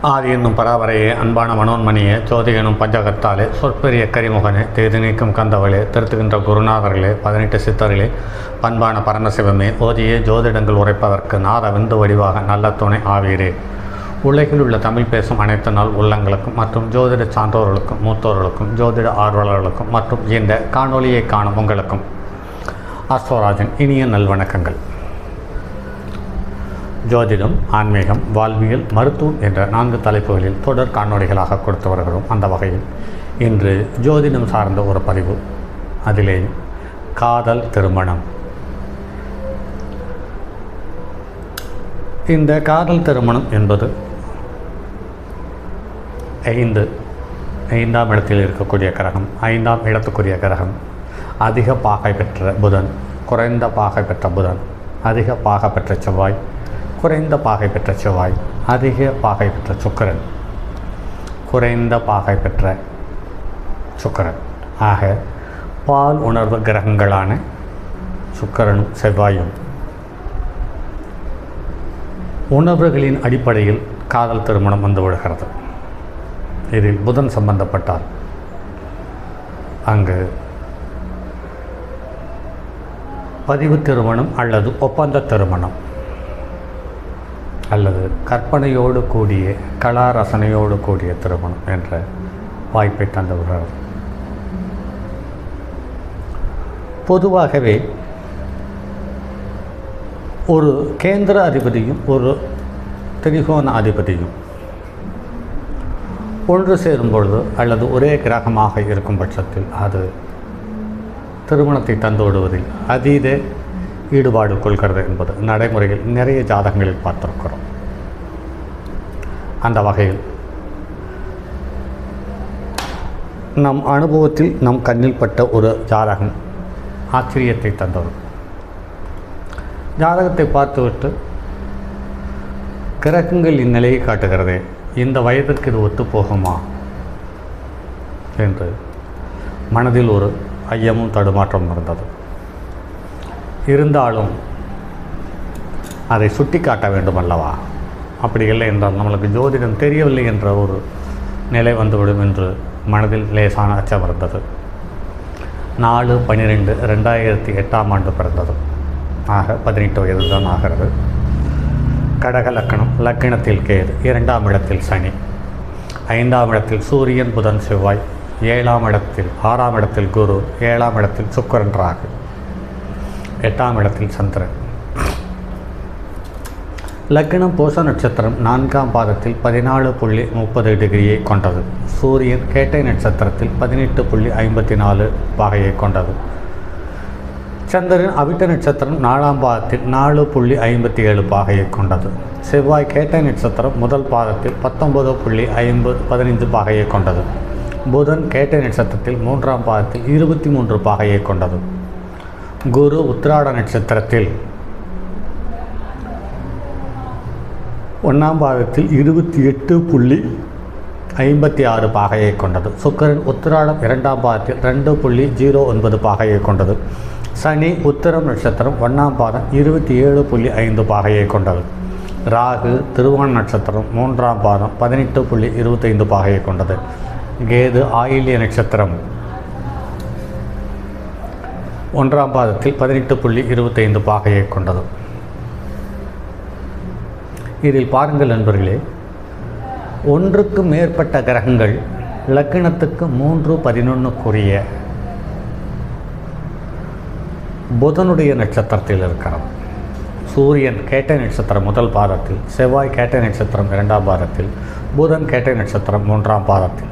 ஆதி என்னும் பராபரையே, அன்பான மனோன்மணியே, ஜோதி எனும் பஞ்சகத்தாலே, சொற்பெரிய கரிமுகனே, தேதி நீக்கும் கந்தவளே, திருத்துகின்ற குருநாதர்களே, 18 சித்தர்களே, பண்பான பரமசிவமே, ஓதியே ஜோதிடங்கள் உரைப்பதற்கு நாத விந்து வடிவாக நல்ல துணை ஆவீரே. உலகில் உள்ள தமிழ் பேசும் அனைத்து நாள் உள்ளங்களுக்கும் மற்றும் ஜோதிட சான்றோர்களுக்கும் மூத்தோர்களுக்கும் ஜோதிட ஆர்வலர்களுக்கும் மற்றும் இந்த காணொலியை காணும் உங்களுக்கும் அஸ்ட்ரோராஜன் இனிய நல்வணக்கங்கள். ஜோதிடம், ஆன்மீகம், வாழ்வியல், மருத்துவம் என்ற 4 தலைப்புகளில் தொடர் காணொலிகளாக கொடுத்து வருகிறோம். அந்த வகையில் இன்று ஜோதிடம் சார்ந்த ஒரு பதிவு, அதிலே காதல் திருமணம். இந்த காதல் திருமணம் என்பது ஐந்தாம் இடத்தில் இருக்கக்கூடிய கிரகம், 5ஆம் இடத்துக்குரிய கிரகம், அதிக பாகை பெற்ற புதன், குறைந்த பாகை பெற்ற புதன், அதிக பாகை பெற்ற செவ்வாய், குறைந்த பாகை பெற்ற செவ்வாய், அதிக பாகை பெற்ற சுக்கிரன், குறைந்த பாகை பெற்ற சுக்கிரன் ஆக பால் உணர்வு கிரகங்களான சுக்கிரனும் செவ்வாயும் உணர்வுகளின் அடிப்படையில் காதல் திருமணம் வந்து விடுகிறது. இதில் புதன் சம்பந்தப்பட்டால் அங்கு பதிவு திருமணம் அல்லது ஒப்பந்த திருமணம் அல்லது கற்பனையோடு கூடிய கலாரசனையோடு கூடிய திருமணம் என்ற வாய்ப்பை தந்துவிடுகிறது. பொதுவாகவே ஒரு கேந்திர அதிபதியும் ஒரு திரிகோண அதிபதியும் ஒன்று சேரும் பொழுது அல்லது ஒரே கிரகமாக இருக்கும் பட்சத்தில் அது திருமணத்தை தந்து விடுவதில் அதீத ஈடுபாடு கொள்கிறது என்பது நடைமுறையில் நிறைய ஜாதகங்களில் பார்த்திருக்கிறோம். அந்த வகையில் நம் அனுபவத்தில் நம் கண்ணில் பட்ட ஒரு ஜாதகம் ஆச்சரியத்தை தந்தது. ஜாதகத்தை பார்த்துவிட்டு கிரகங்கள் இந்நிலையை காட்டுகிறதே, இந்த வயதிற்கு இது ஒத்து போகுமா என்று மனதில் ஒரு ஐயமும் தடுமாற்றம் இருந்தது. இருந்தாலும் அதை சுட்டி காட்ட வேண்டும் அல்லவா? அப்படி இல்லை என்றால் நம்மளுக்கு ஜோதிடம் தெரியவில்லை என்ற ஒரு நிலை வந்துவிடும் என்று மனதில் லேசான அச்சம் இருந்தது. 4/12/2008 ஆண்டு பிறந்தது. ஆக 18 வயது தான் ஆகிறது. கடக லக்கணம், லக்கணத்தில் கேது, 2ஆம் இடத்தில் சனி, 5ஆம் இடத்தில் சூரியன், புதன், செவ்வாய், 7ஆம் இடத்தில் 6ஆம் இடத்தில் குரு, 7ஆம் இடத்தில் சுக்கிரன், ராகு, 8ஆம் இடத்தில் சந்திரன். லக்னம் பூச நட்சத்திரம் 4ஆம் பாதத்தில் 14.30 கொண்டது. சூரியன் கேட்டை நட்சத்திரத்தில் 18.54 பாகையை கொண்டது. சந்திரன் அவிட்ட நட்சத்திரம் 4ஆம் பாதத்தில் 4.57 பாகையை கொண்டது. செவ்வாய் கேட்டை நட்சத்திரம் முதல் பாதத்தில் 19.15 பாகையை கொண்டது. புதன் கேட்டை நட்சத்திரத்தில் 3ஆம் பாதத்தில் 23 பாகையை கொண்டது. குரு உத்திராட நட்சத்திரத்தில் 1ஆம் பாதத்தில் 28.56 பாகையை கொண்டது. சுக்கிரன் உத்திராடம் 2ஆம் பாதத்தில் 2.09 பாகையை கொண்டது. சனி உத்திரம் நட்சத்திரம் 1ஆம் பாதம் 27.5 பாகையை கொண்டது. ராகு திருவோண நட்சத்திரம் 3ஆம் பாதம் 18.25 பாகையை கொண்டது. கேது ஆயில்ய நட்சத்திரம் 1ஆம் பாதத்தில் 18.25 பாகையை கொண்டது. இதில் பாருங்கள் நண்பர்களே, ஒன்றுக்கு மேற்பட்ட கிரகங்கள் லக்னத்துக்கு 3-11 புதனுடைய நட்சத்திரத்தில் இருக்கிறது. சூரியன் கேட்டை நட்சத்திரம் முதல் பாதத்தில், செவ்வாய் கேட்டை நட்சத்திரம் 2ஆம் பாதத்தில், புதன் கேட்டை நட்சத்திரம் 3ஆம் பாதத்தில்,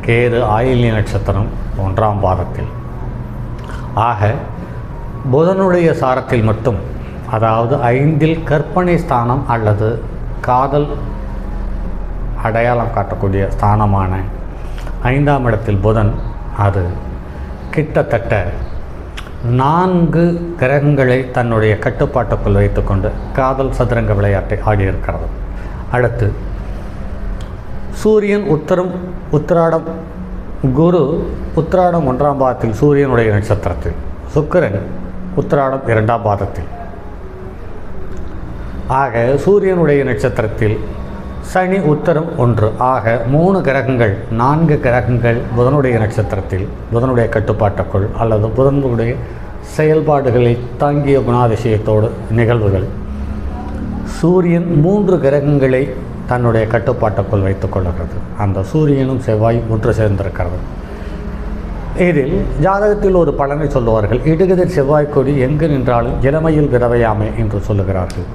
கேது ஆயில்ய நட்சத்திரம் 1ஆம் பாதத்தில். ஆக புதனுடைய சாரத்தில் மட்டும், அதாவது 5இல் கற்பனை ஸ்தானம் அல்லது காதல் அடையாளம் காட்டக்கூடிய ஸ்தானமான 5ஆம் இடத்தில் புதன், அது கிட்டத்தட்ட 4 கிரகங்களை தன்னுடைய கட்டுப்பாட்டுக்குள் வைத்துக்கொண்டு காதல் சதுரங்க விளையாட்டை ஆடியிருக்கிறது. அடுத்து சூரியன் உத்திராடம், குரு உத்திராடம் 1ஆம் பாதத்தில் சூரியனுடைய நட்சத்திரத்தில், சுக்கிரன் உத்திராடம் 2ஆம் பாதத்தில். ஆக சூரியனுடைய நட்சத்திரத்தில் சனி உத்தரம் 1 ஆக 3 கிரகங்கள் 4 கிரகங்கள் புதனுடைய நட்சத்திரத்தில் புதனுடைய கட்டுப்பாட்டுக்குள் அல்லது புதனுடைய செயல்பாடுகளை தாங்கிய குணாதிசயத்தோடு நிகழ்வுகள். சூரியன் 3 கிரகங்களை தன்னுடைய கட்டுப்பாட்டுக்குள் வைத்துக் கொள்கிறது. அந்த சூரியனும் செவ்வாய் ஒன்று சேர்ந்திருக்கிறது. இதில் ஜாதகத்தில் ஒரு பலனை சொல்லுவார்கள். இடுகதிர் செவ்வாய் கொடி எங்கு நின்றாலும் இளமையில் விதவையாமை என்று சொல்லுகிறார்கள்.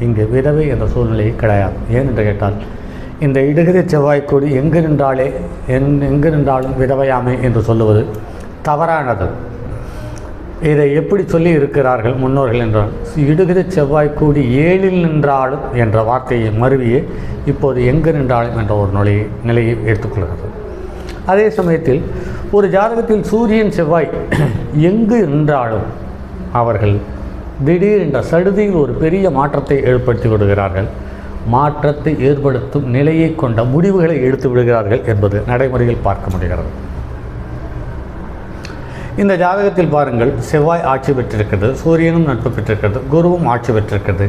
இங்கு விதவை என்ற சூழ்நிலை கிடையாது. ஏனென்று கேட்டால் இந்த இடுகதிர் செவ்வாய் கொடி எங்கு நின்றாலும் விதவையாமை என்று சொல்லுவது தவறானது. இதை எப்படி சொல்லி இருக்கிறார்கள் முன்னோர்கள் என்றால், இடுகதிர் செவ்வாய் கூடி 7இல் நின்றாலும் என்ற வார்த்தையை மருவியே இப்போது எங்கு நின்றாலும் என்ற ஒரு நிலையை எடுத்துக்கொள்கிறது. அதே சமயத்தில் ஒரு ஜாதகத்தில் சூரியன் செவ்வாய் எங்கு நின்றாலும் அவர்கள் திடீர் என்ற சடுதியில் ஒரு பெரிய மாற்றத்தை ஏற்படுத்தி விடுகிறார்கள். மாற்றத்தை ஏற்படுத்தும் நிலையை கொண்ட முடிவுகளை எடுத்து விடுகிறார்கள் என்பது நடைமுறையில் பார்க்க முடிகிறது. இந்த ஜாதகத்தில் பாருங்கள், செவ்வாய் ஆட்சி பெற்றிருக்கிறது, சூரியனும் நட்பு பெற்றிருக்கிறது, குருவும் ஆட்சி பெற்றிருக்கிறது.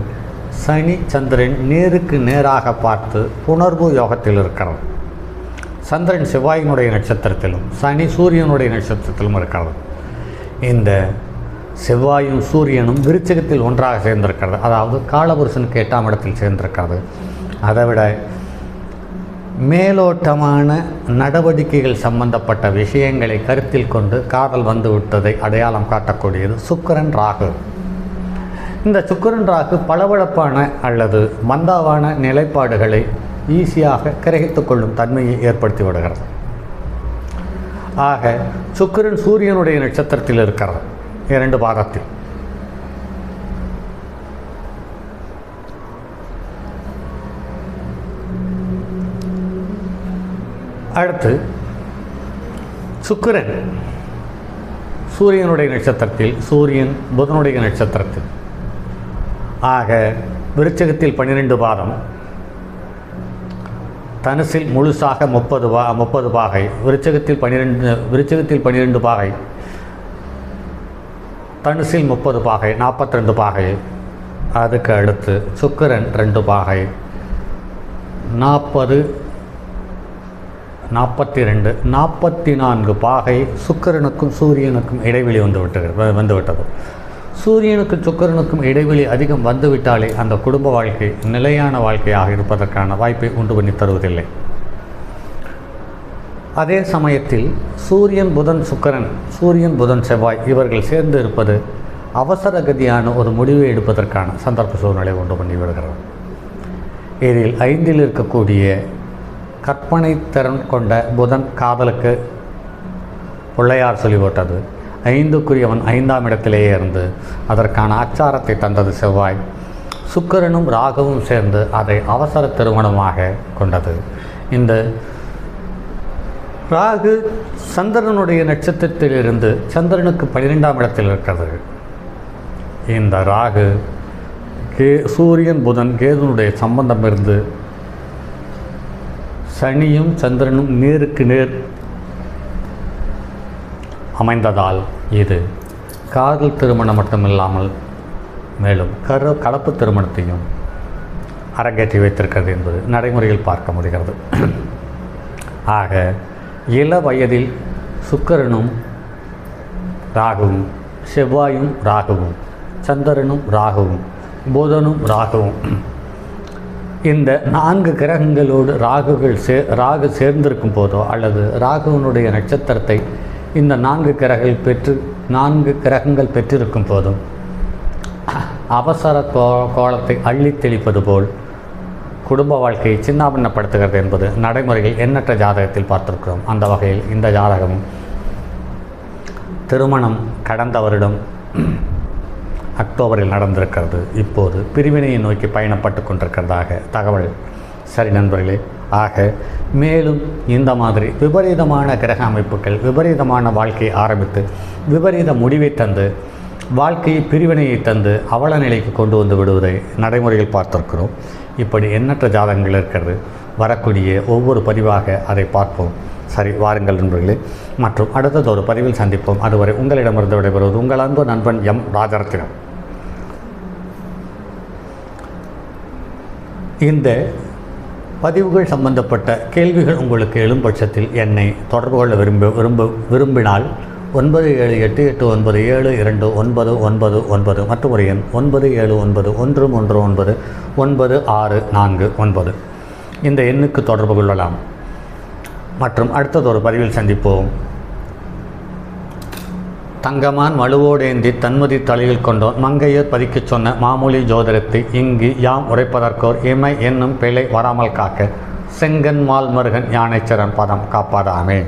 சனி சந்திரன் நேருக்கு நேராக பார்த்து புணர்வு யோகத்தில் இருக்கிறது. சந்திரன் செவ்வாயினுடைய நட்சத்திரத்திலும் சனி சூரியனுடைய நட்சத்திரத்திலும் இருக்கிறது. இந்த செவ்வாயும் சூரியனும் விருச்சிகத்தில் ஒன்றாக சேர்ந்திருக்கிறது. அதாவது காலபுருஷனுக்கு 8ஆம் இடத்தில் சேர்ந்திருக்கிறது. அதைவிட மேலோட்டமான நடவடிக்கைகள் சம்பந்தப்பட்ட விஷயங்களை கருத்தில் கொண்டு காதல் வந்து விட்டதை அடையாளம் காட்டக்கூடியது சுக்கிரன் ராகு. இந்த சுக்கிரன் ராகு பளபளப்பான அல்லது மந்தாவான நிலைப்பாடுகளை ஈஸியாக கிரகித்து கொள்ளும் தன்மையை ஏற்படுத்தி விடுகிறது. ஆக சுக்கிரன் சூரியனுடைய நட்சத்திரத்தில் இருக்கிறது 2 பாதத்தில். அடுத்து சுக்கிரன் சூரியனுடைய நட்சத்திரத்தில், சூரியன் புதனுடைய நட்சத்திரத்தில். ஆக விருச்சிகத்தில் 12 பாதம், தனுசில் முழுசாக 30 பாகை, விருச்சிகத்தில் 12 பாகை, தனுசில் 30 பாகை, 42 பாகை. அதுக்கு அடுத்து சுக்கிரன் 2 பாகை, 40, 42, 44 பாகை. சுக்கிரனுக்கும் சூரியனுக்கும் இடைவெளி வந்துவிட்டது. சூரியனுக்கும் சுக்கிரனுக்கும் இடைவெளி அதிகம் வந்துவிட்டாலே அந்த குடும்ப வாழ்க்கை நிலையான வாழ்க்கையாக இருப்பதற்கான வாய்ப்பை உண்டு பண்ணி தருவதில்லை. அதே சமயத்தில் சூரியன் புதன் சுக்கிரன், சூரியன் புதன் செவ்வாய் இவர்கள் சேர்ந்து இருப்பது அவசர கதியான ஒரு முடிவை எடுப்பதற்கான சந்தர்ப்ப சூழ்நிலை உண்டு பண்ணி விடுகிறது. இதில் 5இல் இருக்கக்கூடிய கற்பனை திறன் கொண்ட புதன் காதலுக்கு பிள்ளையார் சொல்லிவிட்டது. 5க்குரியவன் 5ஆம் இடத்திலேயே இருந்து அதற்கான ஆச்சாரத்தை தந்தது செவ்வாய். சுக்கிரனும் ராகுவும் சேர்ந்து அதை அவசர திருமணமாக கொண்டது. இந்த ராகு சந்திரனுடைய நட்சத்திரத்திலிருந்து சந்திரனுக்கு 12ஆம் இடத்தில் இருக்கிறது. இந்த ராகு சூரியன் புதன் கேதுனுடைய சம்பந்தம் இருந்து சனியும் சந்திரனும் நேருக்கு நேர் அமைந்ததால் இது காதல் திருமணம் மட்டுமில்லாமல் மேலும் கலப்பு திருமணத்தையும் அரங்கேற்றி வைத்திருக்கிறது என்பது நடைமுறையில் பார்க்க முடிகிறது. ஆக இள வயதில் சுக்கிரனும் ராகுவும், செவ்வாயும் ராகுவும், சந்திரனும் ராகுவும், புதனும் ராகுவும், இந்த 4 கிரகங்களோடு ராகு சேர்ந்திருக்கும் போதோ அல்லது ராகுவனுடைய நட்சத்திரத்தை இந்த 4 கிரகங்கள் பெற்றிருக்கும் போதும் அவசர கோலத்தை அள்ளி தெளிப்பது போல் குடும்ப வாழ்க்கையை சின்னாபின்னப்படுத்துகிறது என்பது நடைமுறையில் எண்ணற்ற ஜாதகத்தில் பார்த்திருக்கிறோம். அந்த வகையில் இந்த ஜாதகமும் திருமணம் கடந்த வருடம் அக்டோபரில் நடந்திருக்கிறது. இப்போது பிரிவினையை நோக்கி பயணப்பட்டு கொண்டிருக்கிறதாக தகவல். சரி நண்பர்களே, ஆக மேலும் இந்த மாதிரி விபரீதமான கிரக அமைப்புகள் விபரீதமான வாழ்க்கையை ஆரம்பித்து விபரீத முடிவை தந்து வாழ்க்கையை பிரிவினையை தந்து அவல நிலைக்கு கொண்டு வந்து விடுவதை நடைமுறையில் பார்த்திருக்கிறோம். இப்படி எண்ணற்ற ஜாதகங்கள் இருக்கிறது. வரக்கூடிய ஒவ்வொரு பதிவாக அதை பார்ப்போம். சரி, வாருங்கள் நண்பர்களே, மற்றும் அடுத்தது ஒரு பதிவில் சந்திப்போம். அதுவரை உங்களிடமிருந்து விடைபெறுவது உங்கள் அன்பு நண்பன் எம் ராஜரத்தினம். இந்த பதிவுகள் சம்பந்தப்பட்ட கேள்விகள் உங்களுக்கு எழும் பட்சத்தில் என்னை தொடர்பு கொள்ள விரும்பினால் 9788977299 மற்றும் ஒரு எண் 9791199649 இந்த எண்ணுக்கு தொடர்பு கொள்ளலாம். மற்றும் அடுத்ததொரு பதிவில் சந்திப்போம். தங்கமான் வலுவோடேந்தி தன்மதி தலையில் கொண்டோன் மங்கையர் பதிக்கச் சொன்ன மாமொழி ஜோதிடத்தை இங்கு யாம் உரைப்பதற்கோர் இமை என்னும் பிழை வராமல் காக்க செங்கன் மால் மருகன் யானைச்சரன் பதம் காப்பாதாமே.